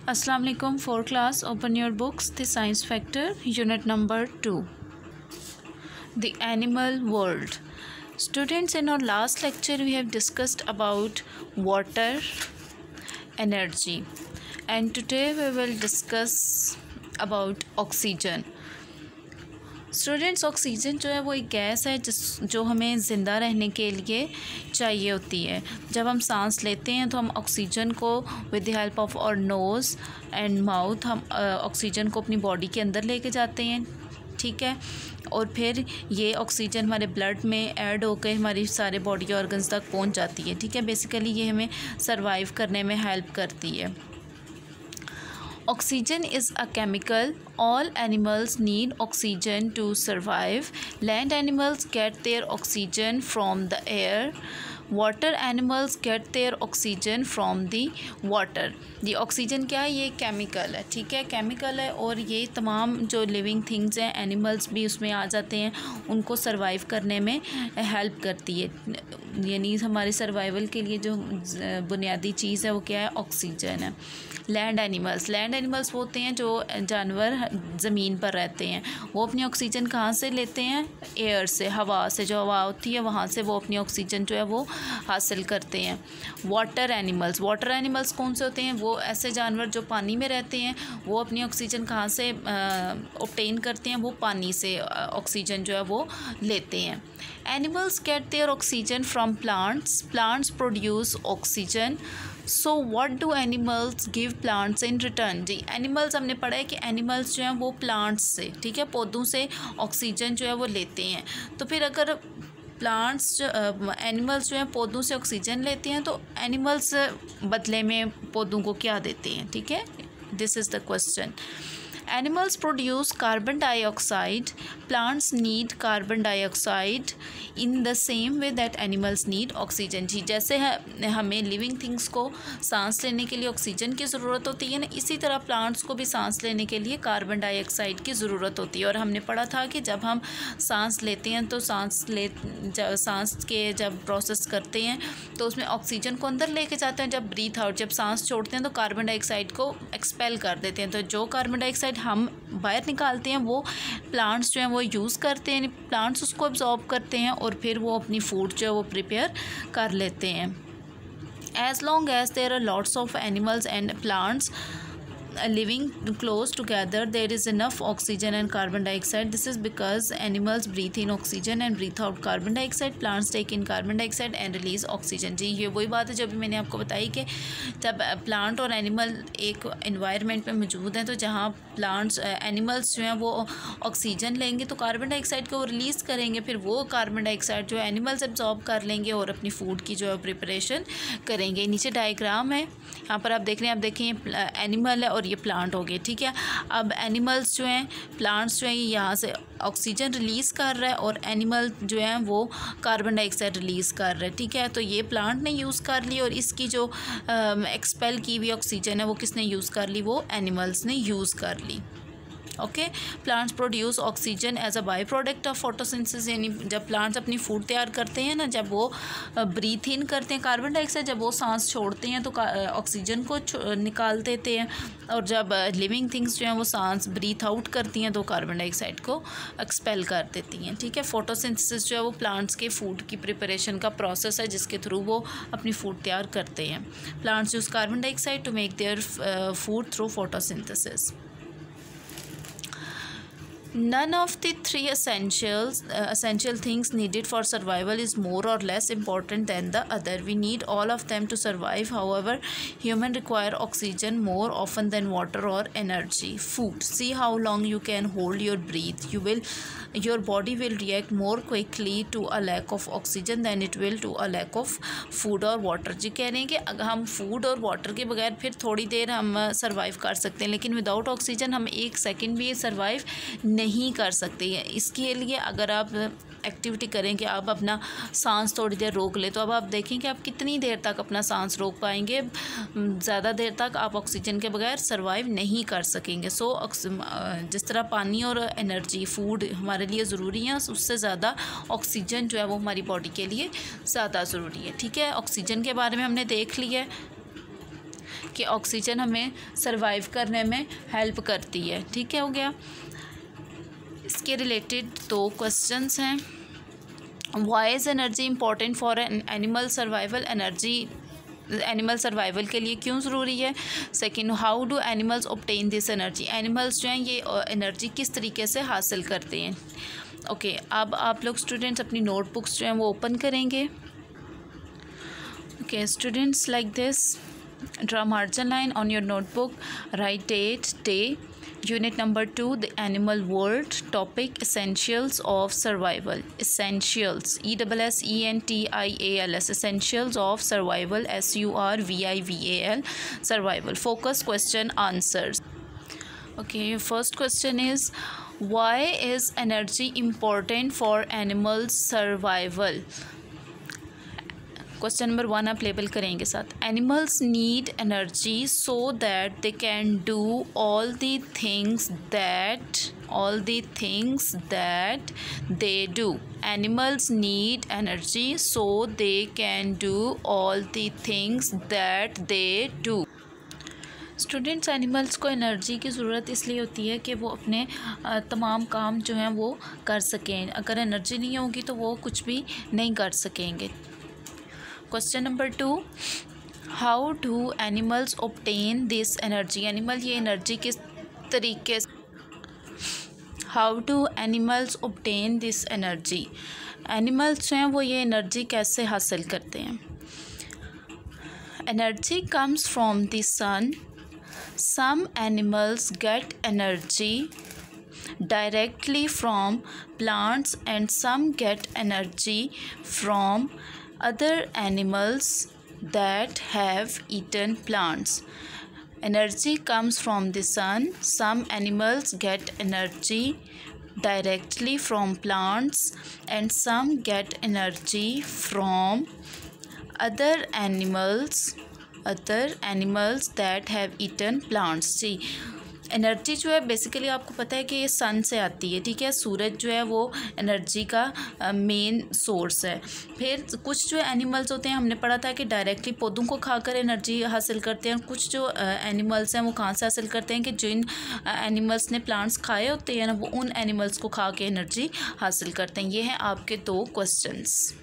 Assalamu alaikum. For class, open your books. The science factor, unit number 2. The animal world. Students, in our last lecture we have discussed about water, energy, and today we will discuss about oxygen. Students, oxygen जो है वो एक gas है जो हमें ज़िंदा रहने के लिए चाहिए होती है। जब हम सांस लेते हैं तो हम ऑक्सीजन को with the help of our nose and mouth हम ऑक्सीजन को अपनी बॉडी के अंदर लेके जाते हैं, ठीक है। और फिर ये ऑक्सीजन हमारे ब्लड में ऐड होकर हमारी सारे बॉडी ऑर्गन्स तक पहुंच जाती है, ठीक है। बेसिकली ये हमें सर्वाइव करने में हेल्प करती है। Oxygen is a chemical. All animals need oxygen to survive. Land animals get their oxygen from the air. Water animals get their oxygen from the water. ये ऑक्सीजन क्या है? ये केमिकल है, ठीक है, केमिकल है। और ये तमाम जो लिविंग थिंग्स हैं, एनिमल्स भी उसमें आ जाते हैं, उनको सर्वाइव करने में हेल्प करती है। यानी हमारे सर्वाइवल के लिए जो बुनियादी चीज़ है वो क्या है? ऑक्सीजन है। लैंड एनिमल्स वो होते हैं जो जानवर ज़मीन पर रहते हैं। वो अपनी ऑक्सीजन कहाँ से लेते हैं? एयर से, हवा से। जो हवा होती है वहाँ से वो अपनी ऑक्सीजन जो है वो हासिल करते हैं। वाटर एनिमल्स कौन से होते हैं? वो ऐसे जानवर जो पानी में रहते हैं। वो अपनी ऑक्सीजन कहाँ से ऑब्टेन करते हैं? वो पानी से ऑक्सीजन जो है वो लेते हैं। Animals get their oxygen from plants produce oxygen. So what do animals give plants in return? जी, एनिमल्स हमने पढ़ा है कि एनिमल्स जो हैं वो प्लांट्स से, ठीक है, पौधों से ऑक्सीजन जो है वो लेते हैं। तो फिर अगर एनिमल्स जो हैं पौधों से ऑक्सीजन लेते हैं तो एनिमल्स बदले में पौधों को क्या देते हैं, ठीक है। This is the question. Animals produce carbon dioxide. Plants need carbon dioxide in the same way that animals need oxygen. जी, जैसे हमें लिविंग थिंग्स को सांस लेने के लिए ऑक्सीजन की ज़रूरत होती है ना, इसी तरह प्लांट्स को भी सांस लेने के लिए कार्बन डाइऑक्साइड की ज़रूरत होती है। और हमने पढ़ा था कि जब हम सांस लेते हैं तो सांस के जब प्रोसेस करते हैं तो उसमें ऑक्सीजन को अंदर लेके जाते हैं। जब ब्रीथ आउट, जब सांस छोड़ते हैं तो कार्बन डाइऑक्साइड को एक्सपेल कर देते हैं। तो जो कार्बन डाइऑक्साइड हम बाहर निकालते हैं वो प्लांट्स जो हैं वो यूज़ करते हैं, प्लांट्स उसको एब्जॉर्ब करते हैं और फिर वो अपनी फूड जो है वो प्रिपेयर कर लेते हैं। As long as there are lots of animals and plants living close together, there is enough oxygen and carbon dioxide. This is because animals breathe in oxygen and breathe out carbon dioxide. Plants take in carbon dioxide and release oxygen. जी, ये वही बात है जो भी मैंने आपको बताई कि जब प्लांट और एनिमल एक एनवायरनमेंट में मौजूद हैं तो जहाँ एनिमल्स जो हैं वो ऑक्सीजन लेंगे तो कार्बन डाइऑक्साइड को रिलीज़ करेंगे, फिर वो कार्बन डाइऑक्साइड जो एनिमल्स एब्जॉर्ब कर लेंगे और अपनी फूड की जो है प्रिपरेशन करेंगे। नीचे डायग्राम है, यहाँ पर आप देख रहे हैं, आप देखें एनिमल है और ये प्लांट हो गए, ठीक है। अब एनिमल्स जो हैं, प्लांट्स जो हैं, यहाँ से ऑक्सीजन रिलीज़ कर रहा है और एनिमल जो हैं वो कार्बन डाइऑक्साइड रिलीज़ कर रहे हैं, ठीक है। तो ये प्लांट ने यूज़ कर ली और इसकी जो एक्सपेल की हुई ऑक्सीजन है वो किसने यूज़ कर ली? वो एनिमल्स ने यूज़ कर ली। Okay, plants produce oxygen as a by product of photosynthesis. यानी जब प्लांट्स अपनी फूड तैयार करते हैं ना, जब वो ब्रीथ इन करते हैं कार्बन डाइऑक्साइड, जब वो सांस छोड़ते हैं तो ऑक्सीजन को निकाल देते हैं। और जब लिविंग थिंग्स जो हैं वो सांस ब्रीथ आउट करती हैं तो कार्बन डाइऑक्साइड को एक्सपेल कर देती हैं, ठीक है। फोटोसिंथेसिस जो है वो प्लांट्स के फूड की प्रिपरेशन का प्रोसेस है जिसके थ्रू वो अपनी फूड तैयार करते हैं। Plants use carbon dioxide to make their food through photosynthesis. None of the three essential things needed for survival is more or less important than the other. We need all of them to survive. However, humans require oxygen more often than water or energy. Food. See how long you can hold your breath. Your body will react more quickly to a lack of oxygen than it will to a lack of food or water. जी, कह रहे हैं कि अगर हम food और water के बगैर फिर थोड़ी देर हम सर्वाइव कर सकते हैं, लेकिन विदाउट ऑक्सीजन हम एक सेकंड भी सर्वाइव नहीं कर सकते हैं। इसके लिए अगर आप एक्टिविटी करें कि आप अपना सांस थोड़ी देर रोक ले, तो अब आप देखें कि आप कितनी देर तक अपना सांस रोक पाएंगे। ज़्यादा देर तक आप ऑक्सीजन के बगैर सर्वाइव नहीं कर सकेंगे। सो जिस तरह पानी और एनर्जी, फूड हमारे लिए ज़रूरी है, उससे ज़्यादा ऑक्सीजन जो है वो हमारी बॉडी के लिए ज़्यादा ज़रूरी है, ठीक है। ऑक्सीजन के बारे में हमने देख लिया है। कि ऑक्सीजन हमें सरवाइव करने में हेल्प करती है। ठीक है, हो गया। इसके रिलेटेड 2 क्वेश्चंस हैं। Why is energy important for animal survival? Energy animal survival के लिए क्यों ज़रूरी है? Second, how do animals obtain this energy? Animals जो हैं ये एनर्जी किस तरीके से हासिल करते हैं? ओके, अब आप लोग स्टूडेंट्स अपनी नोटबुक्स जो हैं वो ओपन करेंगे। Okay students, like this, draw margin line on your notebook, write date, day, unit number 2, the animal world, topic essentials of survival. Essentials, ESSENTIALS, essentials of survival, SURVIVAL, survival. Focus, question, answers. Okay, first question is, why is energy important for animals survival? Question number 1 आप label करेंगे साथ। Animals need energy so that they can do all the things that they do. Animals need energy so they can do all the things that they do. Students, animals को energy की ज़रूरत इसलिए होती है कि वो अपने तमाम काम जो हैं वो कर सकें। अगर एनर्जी नहीं होगी तो वो कुछ भी नहीं कर सकेंगे। Question number 2, how do animals obtain this energy? Animal ये एनर्जी किस तरीके से, how do animals obtain this energy? Animals जो हैं वो ये एनर्जी कैसे हासिल करते हैं? Energy comes from the sun. Some animals get energy directly from plants and some get energy from other animals that have eaten plants. Energy comes from the sun. Some animals get energy directly from plants and some get energy from other animals that have eaten plants. जी, energy जो है basically आपको पता है कि ये सन से आती है। ठीक है, सूरज जो है वो एनर्जी का मेन सोर्स है। फिर कुछ जो एनिमल्स होते हैं, हमने पढ़ा था कि डायरेक्टली पौधों को खाकर एनर्जी हासिल करते हैं। कुछ जो एनिमल्स हैं वो कहाँ से हासिल करते हैं कि जिन एनिमल्स ने प्लांट्स खाए होते हैं ना, वो उन एनिमल्स को खा के एनर्जी हासिल करते हैं। ये हैं आपके 2 questions.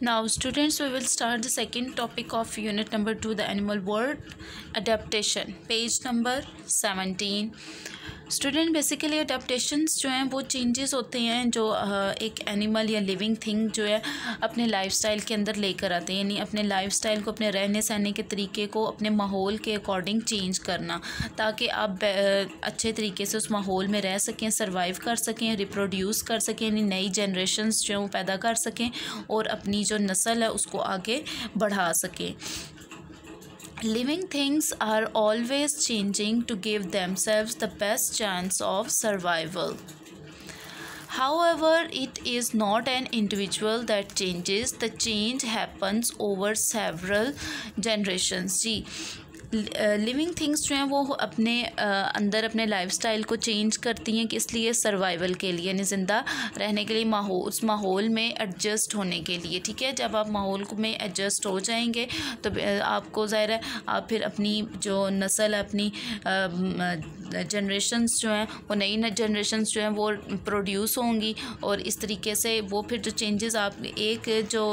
Now students, we will start the second topic of unit number 2, the animal world, adaptation, page number 17. Student, basically adaptations जो हैं वो चेंजेस होते हैं जो एक एनिमल या लिविंग थिंग जो है अपने लाइफस्टाइल के अंदर लेकर आते हैं। यानी अपने लाइफस्टाइल को, अपने रहने सहने के तरीके को अपने माहौल के अकॉर्डिंग चेंज करना, ताकि आप अच्छे तरीके से उस माहौल में रह सकें, सर्वाइव कर सकें, रिप्रोड्यूस कर सकें, यानी नई जनरेशन्स जो हैं वो पैदा कर सकें और अपनी जो नस्ल है उसको आगे बढ़ा सकें। Living things are always changing to give themselves the best chance of survival. However, it is not an individual that changes. The change happens over several generations. Ji, living things जो हैं वो अपने अंदर अपने लाइफस्टाइल को change करती हैं, किस लिए? सर्वाइवल के लिए, यानी ज़िंदा रहने के लिए, उस माहौल में एडजस्ट होने के लिए। ठीक है, जब आप माहौल में एडजस्ट हो जाएंगे तो आपको ज़ाहिर है आप फिर अपनी जो नस्ल है, अपनी जनरेशन्स जो हैं वो नई जनरेशन्स जो हैं वो प्रोड्यूस होंगी और इस तरीके से वो फिर जो चेंजेस आप एक जो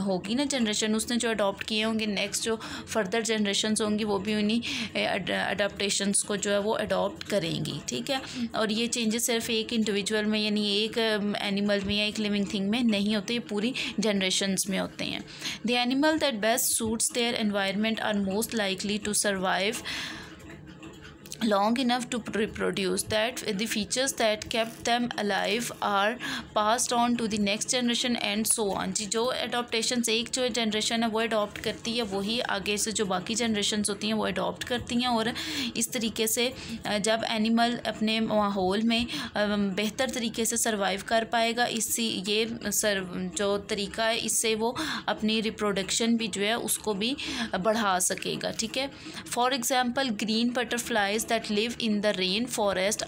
होगी ना जनरेशन उसने जो अडॉप्ट किए होंगे, नेक्स्ट जो फर्दर जनरेशन्स होंगी वो भी उन्हीं अडाप्टेशंस को जो है वो अडॉप्ट करेंगी। ठीक है, और ये चेंजेस सिर्फ एक इंडिविजुअल में यानी एक एनिमल में या एक लिविंग थिंग में नहीं होते, ये पूरी जनरेशन्स में होते हैं। The animal that best suits their environment are most likely to survive long enough to reproduce. That the features that kept them alive are passed on to the next generation and so on. जी, जो adaptations एक जो generation है वो adopt करती है, वही आगे से जो बाकी जनरेशन्स होती हैं वो अडॉप्ट करती हैं और इस तरीके से जब एनिमल अपने माहौल में बेहतर तरीके से सर्वाइव कर पाएगा, इससे ये जो तरीका है इससे वो अपनी रिप्रोडक्शन भी जो है उसको भी बढ़ा सकेगा। ठीक है, for example green butterflies butterflies that live in the rainforest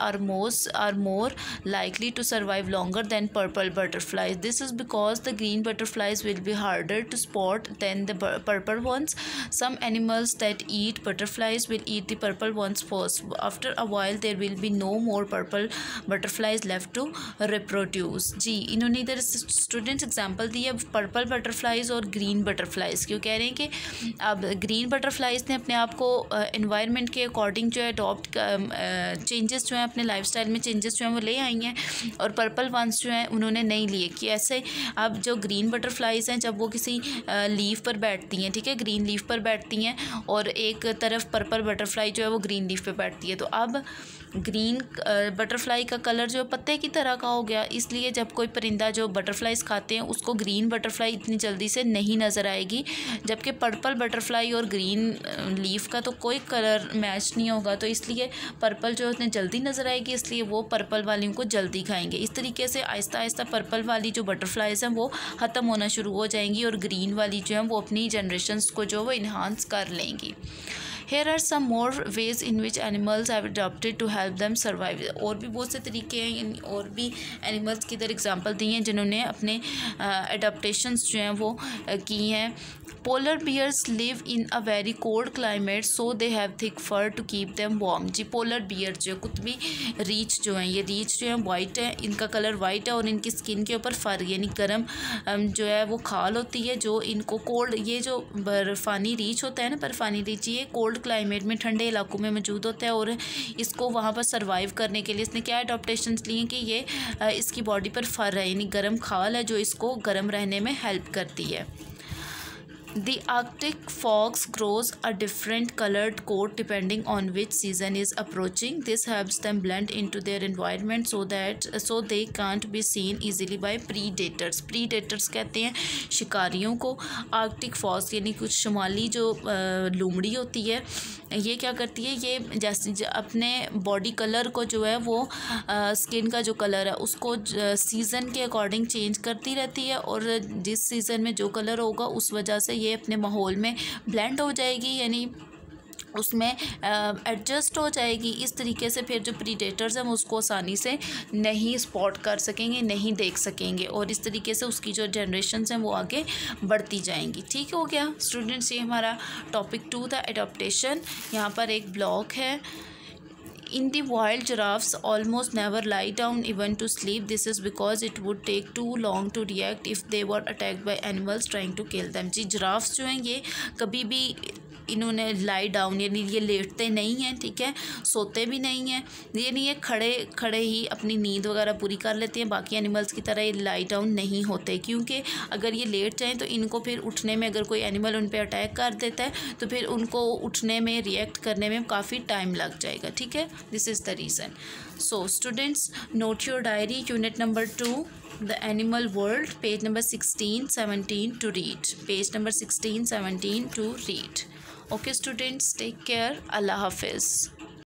are more likely to survive longer than purple butterflies. This is because the green butterflies will be harder to spot than the purple ones. Some animals that eat butterflies will eat the purple ones first. After a while there will be no more purple butterflies left to reproduce. जी, इन्होंने इधर students example दिया purple butterflies और green butterflies. क्यों कह रहे हैं कि अब ग्रीन बटरफ्लाइज ने अपने आप को एनवायरनमेंट के अकॉर्डिंग जो है अडॉप्ट चेंजेस जो हैं अपने लाइफस्टाइल में चेंजेस जो हैं वो ले आई हैं, और पर्पल वंस जो हैं उन्होंने नहीं लिए। कि ऐसे अब जो ग्रीन बटरफ्लाइज हैं जब वो किसी लीफ पर बैठती हैं, ठीक है, ग्रीन लीफ पर बैठती हैं, और एक तरफ पर्पल बटरफ्लाई जो है वो ग्रीन लीफ पर बैठती है, तो अब ग्रीन बटरफ्लाई का कलर जो पत्ते की तरह का हो गया। इसलिए जब कोई परिंदा जो बटरफ्लाइज खाते हैं उसको ग्रीन बटरफ्लाई इतनी जल्दी से नहीं नज़र आएगी, जबकि पर्पल बटरफ्लाई और ग्रीन लीफ का तो कोई कलर मैच नहीं होगा, तो इसलिए पर्पल जो है जल्दी नज़र आएगी, इसलिए वो पर्पल वाली को जल्दी खाएंगे। इस तरीके से आहिस्ता आहिस्ता पर्पल वाली जो बटरफ्लाइज हैं वो ख़त्म होना शुरू हो जाएंगी और ग्रीन वाली जो है वो अपनी जनरेशन्स को जो वो इन्हांस कर लेंगी। Here are some more ways in which animals have adapted to help them survive. और भी बहुत से तरीके हैं, और भी एनिमल्स की इधर एग्जांपल दी हैं जिन्होंने अपने अडेप्टेशंस जो हैं वो की हैं। Polar bears live in a very cold climate so they have thick fur to keep them warm. जी, पोलर बियर जो है कुतबी रीछ जो हैं, ये रीछ जो है वाइट है, इनका कलर वाइट है और इनकी स्किन के ऊपर फर यानी गर्म जो है वो खाल होती है जो इनको कोल्ड, ये जो बर्फ़ानी रीछ होता है ना, बर्फ़ानी रीछ, ये कोल्ड क्लाइमेट में ठंडे इलाकों में मौजूद होता है, और इसको वहाँ पर सर्वाइव करने के लिए इसने क्या अडॉप्टेशंस लिए कि ये इसकी बॉडी पर फर है यानी गर्म खाल है जो इसको गर्म रहने में हेल्प करती है। The Arctic fox grows a different colored coat depending on which season is approaching. This helps them blend into their environment so they can't be seen easily by predators. Predators कहते हैं शिकारियों को। Arctic fox यानी कुछ शुमाली जो लोमड़ी होती है, ये क्या करती है, ये जैसे अपने बॉडी कलर को जो है वो स्किन का जो कलर है उसको सीज़न के अकॉर्डिंग चेंज करती रहती है, और जिस सीज़न में जो कलर होगा उस वजह से ये अपने माहौल में ब्लेंड हो जाएगी यानी उसमें एडजस्ट हो जाएगी। इस तरीके से फिर जो प्रीडेटर्स हैं वो उसको आसानी से नहीं स्पॉट कर सकेंगे, नहीं देख सकेंगे, और इस तरीके से उसकी जो जनरेशन्स हैं वो आगे बढ़ती जाएंगी। ठीक हो गया स्टूडेंट्स, ये हमारा टॉपिक 2 था एडॉप्टेशन। यहाँ पर एक ब्लॉक है। In the wild, giraffes almost never lie down even to sleep. This is because it would take too long to react if they were attacked by animals trying to kill them. जी, giraffes जो हैं ये कभी भी इन्होंने lie down यानी ये लेटते नहीं हैं, ठीक है, सोते भी नहीं हैं, यानी ये खड़े खड़े ही अपनी नींद वगैरह पूरी कर लेते हैं। बाकी एनिमल्स की तरह ये लाई डाउन नहीं होते, क्योंकि अगर ये लेट जाएं तो इनको फिर उठने में, अगर कोई एनिमल उन पर अटैक कर देता है तो फिर उनको उठने में, रिएक्ट करने में काफ़ी टाइम लग जाएगा। ठीक है, this is the reason. So students, not your diary, unit number 2, the animal world, page number 16-17 to read, page number 16-17 to read. Okay students, take care. Allah Hafiz.